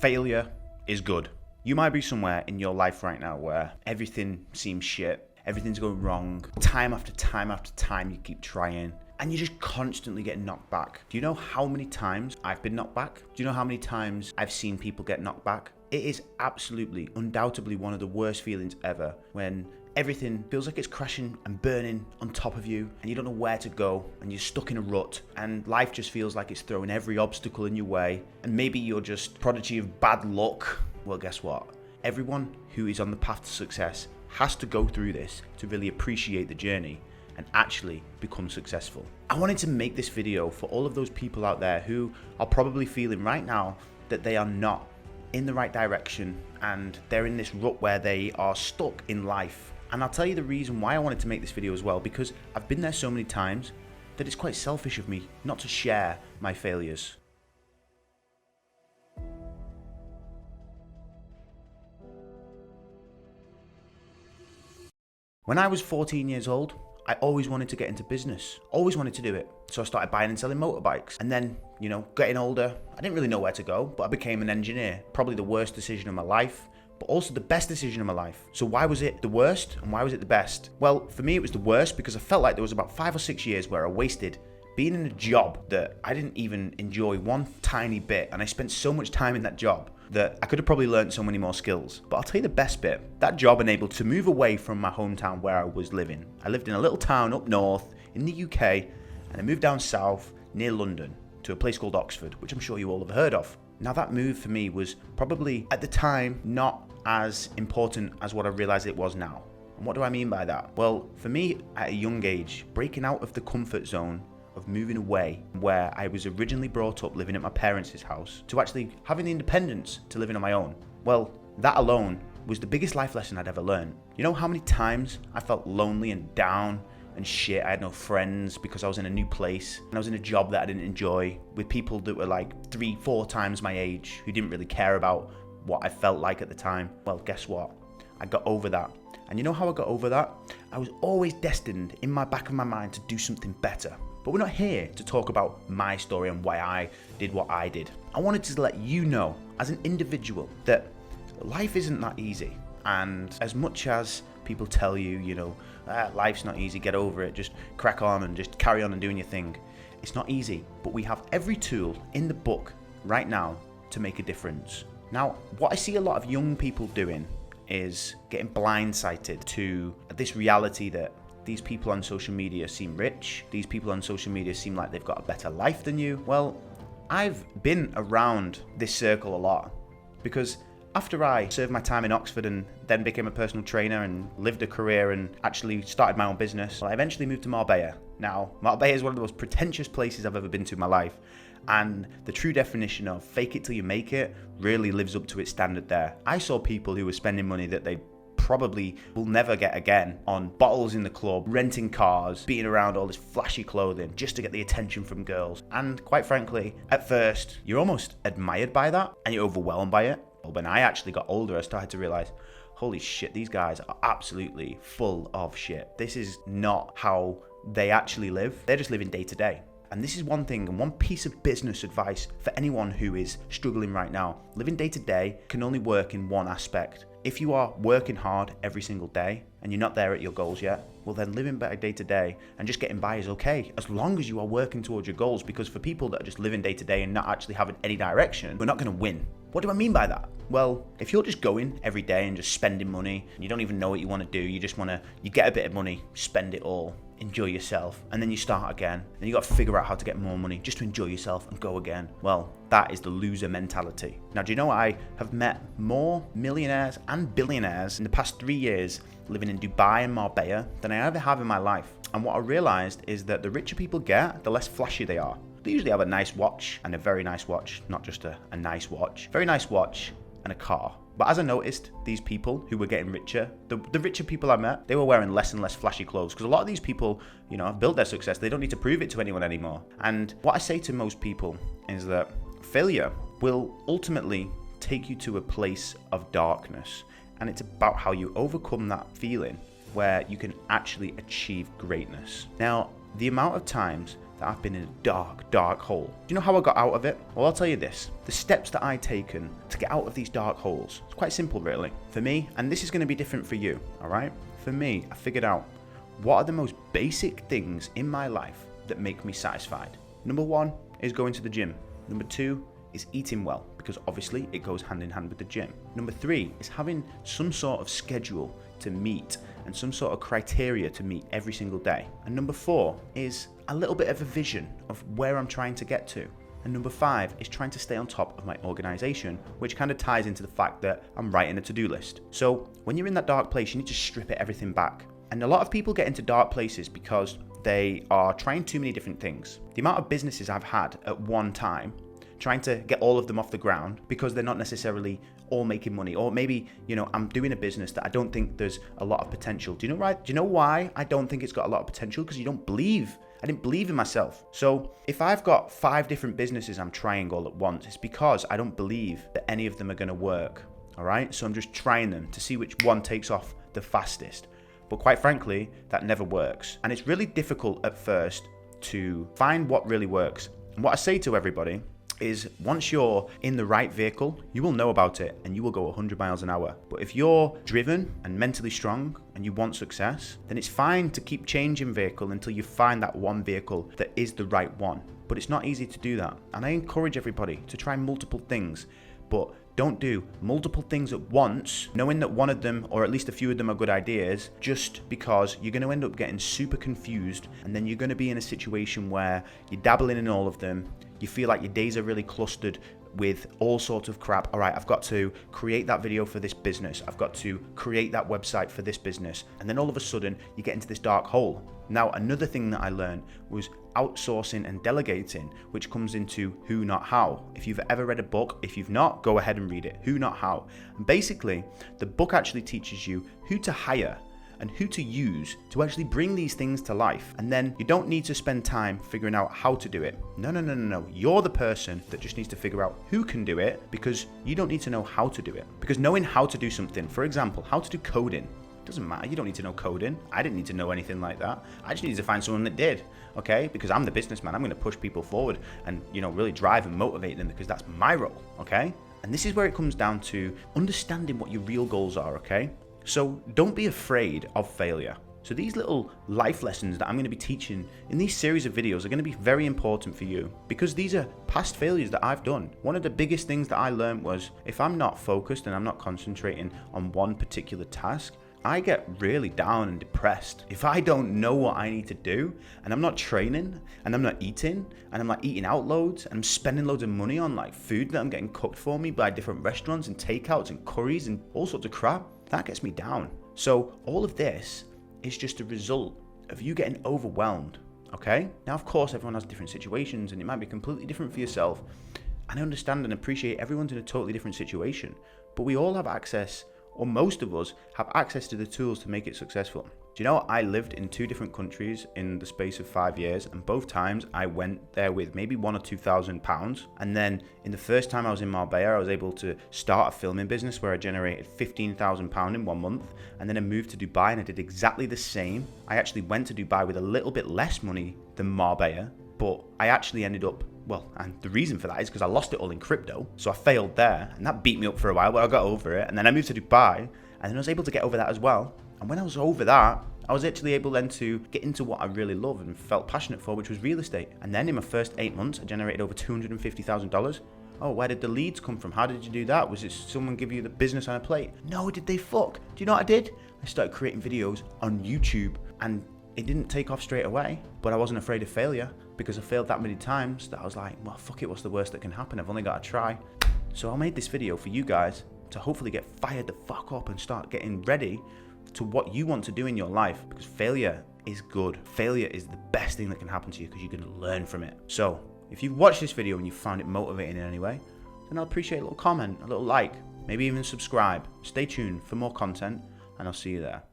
failure is good. You might be somewhere in your life right now where everything seems shit, everything's going wrong, time after time after time you keep trying, and you're just constantly getting knocked back. Do you know how many times I've been knocked back? Do you know how many times I've seen people get knocked back? It is absolutely, undoubtedly one of the worst feelings ever when everything feels like it's crashing and burning on top of you and you don't know where to go and you're stuck in a rut and life just feels like it's throwing every obstacle in your way and maybe you're just prodigy of bad luck. Well, guess what? Everyone who is on the path to success has to go through this to really appreciate the journey and actually become successful. I wanted to make this video for all of those people out there who are probably feeling right now that they are not in the right direction and they're in this rut where they are stuck in life. And I'll tell you the reason why I wanted to make this video as well, because I've been there so many times that it's quite selfish of me not to share my failures. When I was 14 years old, I always wanted to get into business, always wanted to do it. So I started buying and selling motorbikes. And then, getting older, I didn't really know where to go, but I became an engineer. Probably the worst decision of my life, but also the best decision of my life. So why was it the worst and why was it the best? Well, for me, it was the worst because I felt like there was about 5 or 6 years where I wasted being in a job that I didn't even enjoy one tiny bit. And I spent so much time in that job that I could have probably learned so many more skills. But I'll tell you the best bit. That job enabled to move away from my hometown where I was living. I lived in a little town up north in the UK, and I moved down south near London to a place called Oxford, which I'm sure you all have heard of. Now that move for me was probably at the time not as important as what I realized it was now. And what do I mean by that? Well, for me at a young age, breaking out of the comfort zone of moving away where I was originally brought up living at my parents' house to actually having the independence to living on my own. Well, that alone was the biggest life lesson I'd ever learned. You know how many times I felt lonely and down and shit? I had no friends because I was in a new place and I was in a job that I didn't enjoy with people that were like 3-4 times my age who didn't really care about what I felt like at the time. Well, guess what? I got over that. And you know how I got over that? I was always destined in my back of my mind to do something better. But we're not here to talk about my story and why I did what I did. I wanted to let you know as an individual that life isn't that easy. And as much as people tell you, life's not easy, get over it, just crack on and just carry on and doing your thing. It's not easy, but we have every tool in the book right now to make a difference. Now, what I see a lot of young people doing is getting blindsided to this reality that these people on social media seem rich. These people on social media seem like they've got a better life than you. Well, I've been around this circle a lot because after I served my time in Oxford and then became a personal trainer and lived a career and actually started my own business, I eventually moved to Marbella. Now, Marbella is one of the most pretentious places I've ever been to in my life. And the true definition of fake it till you make it really lives up to its standard there. I saw people who were spending money that they probably will never get again on bottles in the club, renting cars, being around all this flashy clothing just to get the attention from girls. And quite frankly, at first, you're almost admired by that and you're overwhelmed by it. But when I actually got older, I started to realize, holy shit, these guys are absolutely full of shit. This is not how they actually live. They're just living day to day. And this is one thing and one piece of business advice for anyone who is struggling right now. Living day to day can only work in one aspect. If you are working hard every single day and you're not there at your goals yet, well then living better day to day and just getting by is okay, as long as you are working towards your goals. Because for people that are just living day to day and not actually having any direction, we're not going to win. What do I mean by that? Well, if you're just going every day and just spending money, and you don't even know what you want to do, you get a bit of money, spend it all, enjoy yourself, and then you start again, and you got to figure out how to get more money just to enjoy yourself and go again. Well, that is the loser mentality. Now, do you know I have met more millionaires and billionaires in the past 3 years living in Dubai and Marbella than I ever have in my life? And what I realized is that the richer people get, the less flashy they are. They usually have a nice watch, and a very nice watch, not just a nice watch, very nice watch and a car. But as I noticed, these people who were getting richer, the richer people I met, they were wearing less and less flashy clothes. Because a lot of these people, have built their success. They don't need to prove it to anyone anymore. And what I say to most people is that failure will ultimately take you to a place of darkness. And it's about how you overcome that feeling where you can actually achieve greatness. Now, the amount of times that I've been in a dark, dark hole. Do you know how I got out of it? Well, I'll tell you this. The steps that I've taken to get out of these dark holes, it's quite simple really. For me, and this is going to be different for you, all right? For me, I figured out what are the most basic things in my life that make me satisfied. Number one is going to the gym. Number two is eating well, because obviously it goes hand in hand with the gym. Number three is having some sort of schedule to meet and some sort of criteria to meet every single day. And number four is a little bit of a vision of where I'm trying to get to. And number five is trying to stay on top of my organization, which kind of ties into the fact that I'm writing a to-do list. So when you're in that dark place, you need to strip everything back. And a lot of people get into dark places because they are trying too many different things. The amount of businesses I've had at one time, trying to get all of them off the ground because they're not necessarily all making money, or maybe, I'm doing a business that I don't think there's a lot of potential. Do you know why I don't think it's got a lot of potential? Because I didn't believe in myself. So if I've got 5 different businesses I'm trying all at once, it's because I don't believe that any of them are going to work. All right. So I'm just trying them to see which one takes off the fastest. But quite frankly, that never works. And it's really difficult at first to find what really works. And what I say to everybody is, once you're in the right vehicle, you will know about it and you will go 100 miles an hour. But if you're driven and mentally strong and you want success, then it's fine to keep changing vehicle until you find that one vehicle that is the right one. But it's not easy to do that. And I encourage everybody to try multiple things, but don't do multiple things at once, knowing that one of them, or at least a few of them, are good ideas, just because you're going to end up getting super confused. And then you're going to be in a situation where you're dabbling in all of them. You feel like your days are really clustered with all sorts of crap. All right, I've got to create that video for this business. I've got to create that website for this business. And then all of a sudden you get into this dark hole. Now, another thing that I learned was outsourcing and delegating, which comes into Who Not How. If you've ever read a book, if you've not, go ahead and read it. Who Not How. And basically, the book actually teaches you who to hire and who to use to actually bring these things to life. And then you don't need to spend time figuring out how to do it. No. You're the person that just needs to figure out who can do it, because you don't need to know how to do it. Because knowing how to do something, for example, how to do coding, doesn't matter. You don't need to know coding. I didn't need to know anything like that. I just needed to find someone that did, okay? Because I'm the businessman. I'm going to push people forward and, really drive and motivate them, because that's my role, okay? And this is where it comes down to understanding what your real goals are, okay? So don't be afraid of failure. So these little life lessons that I'm going to be teaching in these series of videos are going to be very important for you, because these are past failures that I've done. One of the biggest things that I learned was, if I'm not focused and I'm not concentrating on one particular task, I get really down and depressed. If I don't know what I need to do, and I'm not training, and I'm not eating, and I'm like eating out loads, and I'm spending loads of money on like food that I'm getting cooked for me by different restaurants and takeouts and curries and all sorts of crap, that gets me down. So all of this is just a result of you getting overwhelmed, okay? Now, of course, everyone has different situations, and it might be completely different for yourself. And I understand and appreciate everyone's in a totally different situation, but we all have access, or most of us have access to the tools to make it successful. Do you know, I lived in 2 different countries in the space of 5 years, and both times I went there with maybe £1,000 or £2,000. And then in the first time I was in Marbella, I was able to start a filming business where I generated £15,000 in 1 month. And then I moved to Dubai and I did exactly the same. I actually went to Dubai with a little bit less money than Marbella, but I actually ended up, and the reason for that is because I lost it all in crypto. So I failed there, and that beat me up for a while, but I got over it. And then I moved to Dubai, and then I was able to get over that as well. And when I was over that, I was actually able then to get into what I really love and felt passionate for, which was real estate. And then in my first 8 months, I generated over $250,000. Oh, where did the leads come from? How did you do that? Was it someone give you the business on a plate? No, did they fuck? Do you know what I did? I started creating videos on YouTube, and it didn't take off straight away, but I wasn't afraid of failure, because I failed that many times that I was like, well, fuck it, what's the worst that can happen? I've only got to try. So I made this video for you guys to hopefully get fired the fuck up and start getting ready to what you want to do in your life, because failure is good. Failure is the best thing that can happen to you, because you're going to learn from it. So if you've watched this video and you found it motivating in any way, then I'll appreciate a little comment, a little like, maybe even subscribe. Stay tuned for more content, and I'll see you there.